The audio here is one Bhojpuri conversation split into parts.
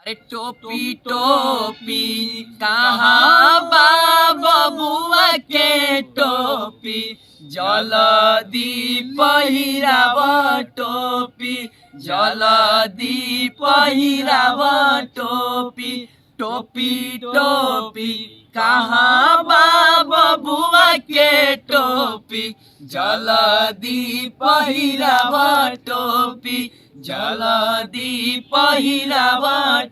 अरे टोपी टोपी कहाँ बा बबुआ के टोपी जल्दी पहिराव टोपी जल्दी पहिराव टोपी टोपी टोपी कहाँ बा बबुआ के टोपी जल्दी पहिराव टोपी जल्दी पहिराव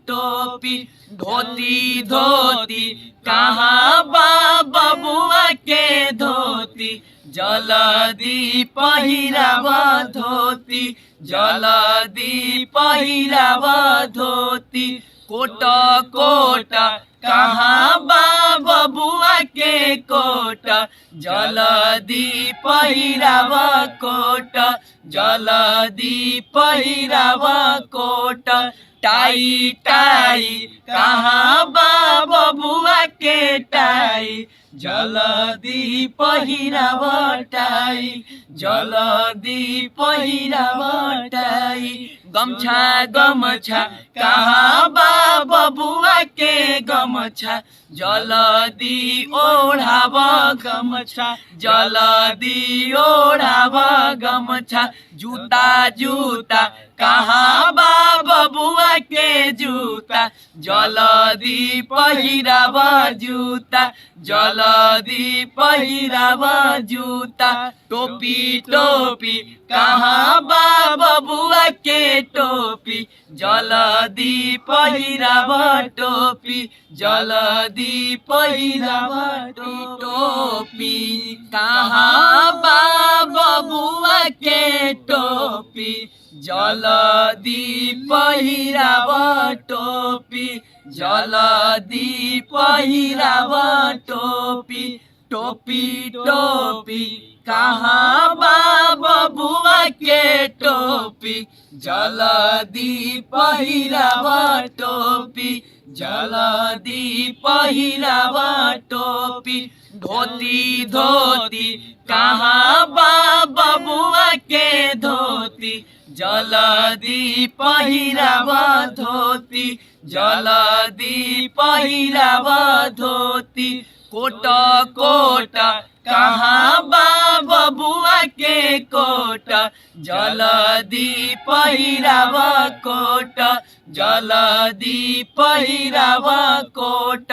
टोपी धोती धोती कहाँ बा बबुआ के धोती जल्दी पहिराव धोती जल्दी पहिराव धोती कोट कोट कहाँ बा बबुआ के कोट जल्दी पहिराव कोट जल्दी पहिराव कोट टाई टाई कहाँ बा बबुआ के टाई जल्दी पहिराव टाई जल्दी पहिराव टाई गमछा गमछा कहाँ बा बबुआ के गमछा जल्दी ओढ़ाव गमछा जल्दी ओढ़ाव गमछा जूता जूता कहाँ बा बबुआ के जूता जल्दी पहिराव जूता जल्दी पहिराव जूता टोपी टोपी कहाँ बा बबुआ के टोपी जल्दी पहिराव टोपी जल्दी पहिराव टोपी कहाँ बा बबुआ के टोपी जल्दी पहिराव टोपी जल्दी पहिराव टोपी टोपी टोपी कहाँ बा बबुआ के टोपी जल्दी पहिराव टोपी जल्दी पहिराव टोपी धोती धोती कहाँ बा बबुआ के धोती जल्दी पहिराव धोती जल्दी पहिराव धोती कोट कोट कहाँ बा बबुआ के कोट जल्दी पहिराव कोट जल्दी पहिराव कोट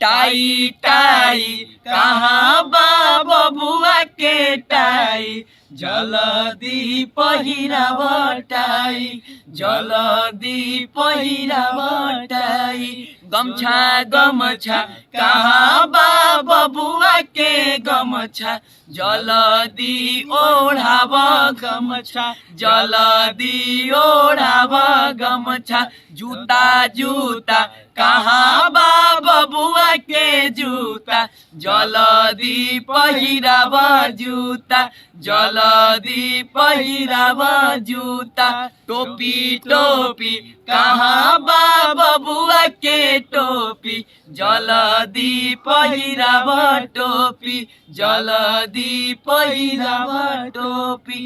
टाई टाई कहाँ बा बबुआ के टाई जल्दी पहिराव टाई जल्दी पहिराव टाई गमछा गमछा कहाँ बा बबुआ के गमछा जल्दी ओढ़ाव गमछा जल्दी ओढ़ाव गमछा जूता जूता कहाँ बा बबुआ के जूता जल्दी पहिराव जूता जल्दी पहिराव जूता टोपी टोपी कहाँ बा बबुआ के टोपी जल्दी पहिराव टोपी जल्दी पहिराव टोपी।